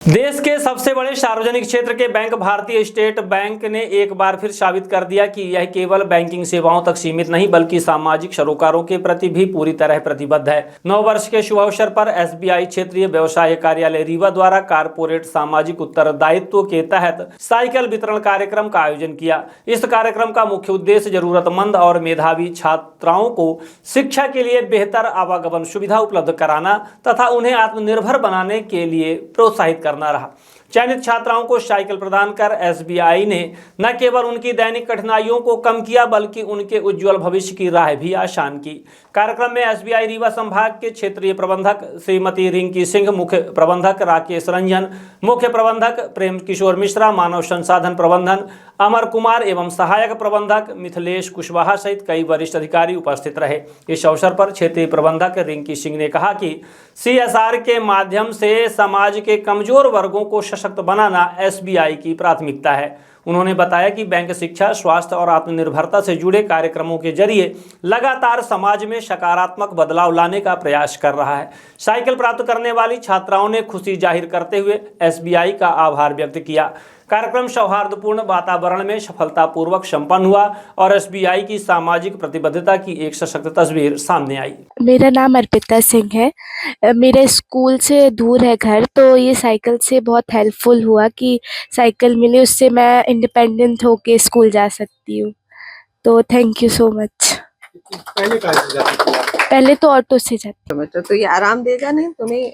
देश के सबसे बड़े सार्वजनिक क्षेत्र के बैंक भारतीय स्टेट बैंक ने एक बार फिर साबित कर दिया कि यह केवल बैंकिंग सेवाओं तक सीमित नहीं बल्कि सामाजिक सरोकारों के प्रति भी पूरी तरह प्रतिबद्ध है। 9 वर्ष के शुभ अवसर पर एसबीआई क्षेत्रीय व्यवसाय कार्यालय रीवा द्वारा कारपोरेट सामाजिक उत्तरदायित्व के तहत साइकिल वितरण कार्यक्रम का आयोजन किया। इस कार्यक्रम का मुख्य उद्देश्य जरूरतमंद और मेधावी छात्राओं को शिक्षा के लिए बेहतर आवागमन सुविधा उपलब्ध कराना तथा उन्हें आत्मनिर्भर बनाने के लिए प्रोत्साहित करना रहा। चयनित छात्राओं को साइकिल प्रदान कर एसबीआई ने न केवल उनकी दैनिक कठिनाइयों को कम किया बल्कि उनके उज्जवल भविष्य की राह भी आसान की। कार्यक्रम में एसबीआई रीवा संभाग के क्षेत्रीय प्रबंधक श्रीमती रिंकी सिंह, मुख्य प्रबंधक राकेश रंजन, मुख्य प्रबंधक प्रेम किशोर मिश्रा, मानव संसाधन प्रबंधन अमर कुमार एवं सहायक प्रबंधक मिथिलेश कुशवाहा सहित कई वरिष्ठ अधिकारी उपस्थित रहे। इस अवसर पर क्षेत्रीय प्रबंधक रिंकी सिंह ने कहा कि सीएसआर के माध्यम से समाज के कमजोर वर्गों को सशक्त बनाना एसबीआई की प्राथमिकता है। उन्होंने बताया कि बैंक शिक्षा, स्वास्थ्य और आत्मनिर्भरता से जुड़े कार्यक्रमों के जरिए लगातार समाज में सकारात्मक बदलाव लाने का प्रयास कर रहा है। साइकिल प्राप्त करने वाली छात्राओं ने खुशी जाहिर करते हुए एसबीआई का आभार व्यक्त किया। कार्यक्रम सौहार्दपूर्ण वातावरण में सफलतापूर्वक संपन्न हुआ और एसबीआई की सामाजिक प्रतिबद्धता की एक सशक्त तस्वीर सामने आई। मेरा नाम अर्पिता सिंह है। मेरे स्कूल से दूर है घर, तो ये साइकिल से बहुत हेल्पफुल हुआ कि साइकिल मिली, उससे मैं इंडिपेंडेंट होके स्कूल जा सकती हूँ। तो थैंक यू सो मच। पहले तो ऑटो से जाती। तो ये आराम देगा नहीं तुम्हें,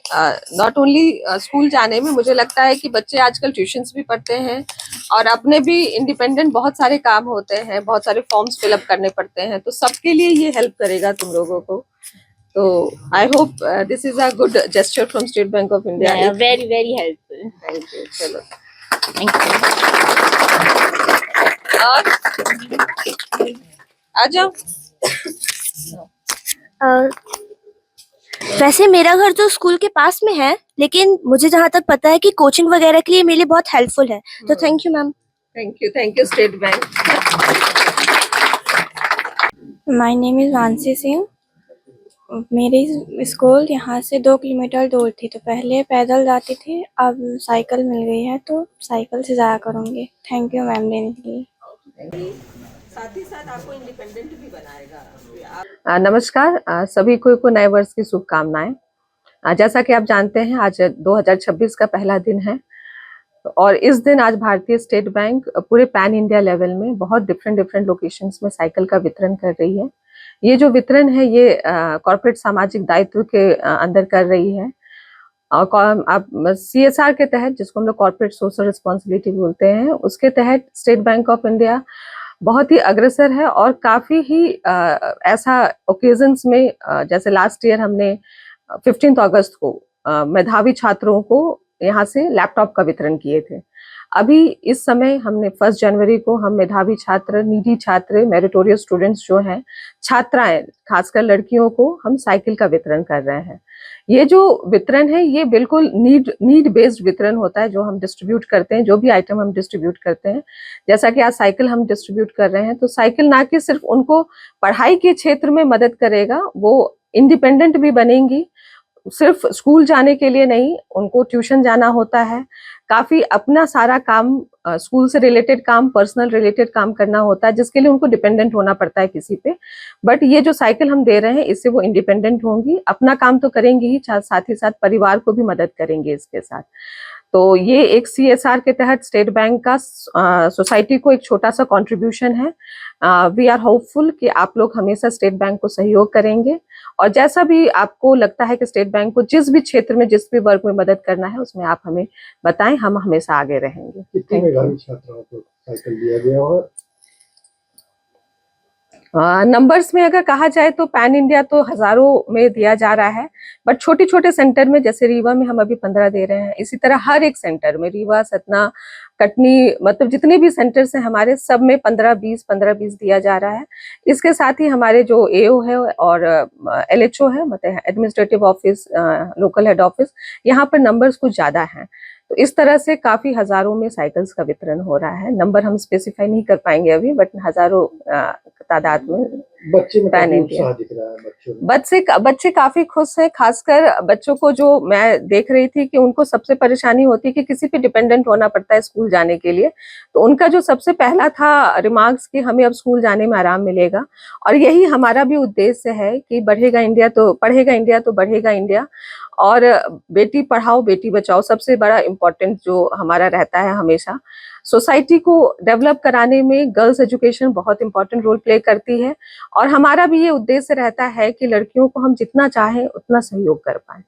नॉट ओनली स्कूल जाने में। मुझे लगता है कि बच्चे आजकल ट्यूशंस भी पढ़ते हैं और अपने भी इंडिपेंडेंट बहुत सारे काम होते हैं, बहुत सारे फॉर्म्स फिलअप करने पड़ते हैं, तो सबके लिए ये हेल्प करेगा तुम लोगों को। तो I hope this is a good gesture from state bank of India. Very very helpful. Thank you. चलो थैंक यू। आ जाओ। वैसे मेरा घर तो स्कूल के पास में है, लेकिन मुझे जहाँ तक पता है कि कोचिंग वगैरह के लिए मेरे लिए बहुत हेल्पफुल है। तो thank you ma'am. Thank you state bank. My name is Mansi Singh. मेरी स्कूल यहाँ से 2 किलोमीटर दूर थी, तो पहले पैदल जाती थी, अब साइकिल मिल गई है तो साइकिल से जाया करूँगी। थैंक यू मैम देने के लिए। साथ ही साथ आपको इंडिपेंडेंट भी बनाएगा। नमस्कार, सभी को नए वर्ष की शुभकामनाएं। जैसा कि आप जानते हैं, आज 2026 का पहला दिन है और इस दिन आज भारतीय स्टेट बैंक पूरे पैन इंडिया लेवल में बहुत डिफरेंट लोकेशंस में साइकिल का वितरण कर रही है। ये जो वितरण है ये कॉर्पोरेट सामाजिक दायित्व के अंदर कर रही है और आप सीएसआर के तहत, जिसको हम लोग कॉर्पोरेट सोशल रिस्पॉन्सिबिलिटी बोलते हैं, उसके तहत स्टेट बैंक ऑफ इंडिया बहुत ही अग्रसर है और काफी ही ऐसा ओकेजन्स में, जैसे लास्ट ईयर हमने 15 अगस्त को मेधावी छात्रों को यहाँ से लैपटॉप का वितरण किए थे। अभी इस समय हमने 1 जनवरी को हम मेधावी छात्र, नीडी छात्र, मेरिटोरियस स्टूडेंट्स जो हैं, छात्राएं, खासकर लड़कियों को हम साइकिल का वितरण कर रहे हैं। ये जो वितरण है ये बिल्कुल नीड बेस्ड वितरण होता है जो हम डिस्ट्रीब्यूट करते हैं, जो भी आइटम हम डिस्ट्रीब्यूट करते हैं। जैसा कि आज साइकिल हम डिस्ट्रीब्यूट कर रहे हैं, तो साइकिल ना कि सिर्फ उनको पढ़ाई के क्षेत्र में मदद करेगा, वो इंडिपेंडेंट भी बनेंगी। सिर्फ स्कूल जाने के लिए नहीं, उनको ट्यूशन जाना होता है, काफी अपना सारा काम, स्कूल से रिलेटेड काम, पर्सनल रिलेटेड काम करना होता है, जिसके लिए उनको डिपेंडेंट होना पड़ता है किसी पे। बट ये जो साइकिल हम दे रहे हैं, इससे वो इंडिपेंडेंट होंगी, अपना काम तो करेंगी ही, साथ ही साथ परिवार को भी मदद करेंगे इसके साथ। तो ये एक सीएसआर के तहत स्टेट बैंक का सोसाइटी को एक छोटा सा कंट्रीब्यूशन है। वी आर होपफुल कि आप लोग हमेशा स्टेट बैंक को सहयोग करेंगे और जैसा भी आपको लगता है कि स्टेट बैंक को जिस भी क्षेत्र में, जिस भी वर्ग में मदद करना है, उसमें आप हमें बताएं, हम हमेशा आगे रहेंगे। कितने मेधावी छात्राओं को साइकिल दिया गया और नंबर्स में अगर कहा जाए तो पैन इंडिया तो हजारों में दिया जा रहा है, बट छोटे छोटे सेंटर में, जैसे रीवा में हम अभी 15 दे रहे हैं, इसी तरह हर एक सेंटर में, रीवा, सतना, कटनी, मतलब जितने भी सेंटर्स हैं हमारे, सब में 15-20 दिया जा रहा है। इसके साथ ही हमारे जो एओ है और एलएचओ है, मतलब administrative office, local head office, यहाँ पर नंबर्स कुछ ज्यादा हैं। तो इस तरह से काफी हजारों में साइकिल्स का वितरण हो रहा है। नंबर हम स्पेसिफाई नहीं कर पाएंगे अभी, बट हजारों तादाद में बच्चे में पैन काफी इंडिया। उत्साह दिख रहा है बच्चों में। बच्चे काफी खुश हैं, खासकर बच्चों को जो मैं देख रही थी कि उनको सबसे परेशानी होती है कि किसी पे डिपेंडेंट होना पड़ता है स्कूल जाने के लिए। तो उनका जो सबसे पहला था रिमार्क्स कि हमें अब स्कूल जाने में आराम मिलेगा, और यही हमारा भी उद्देश्य है कि पढ़ेगा इंडिया तो बढ़ेगा इंडिया। और बेटी पढ़ाओ बेटी बचाओ सबसे बड़ा इम्पोर्टेंट जो हमारा रहता है हमेशा। सोसाइटी को डेवलप कराने में गर्ल्स एजुकेशन बहुत इंपॉर्टेंट रोल प्ले करती है, और हमारा भी ये उद्देश्य रहता है कि लड़कियों को हम जितना चाहें उतना सहयोग कर पाएं।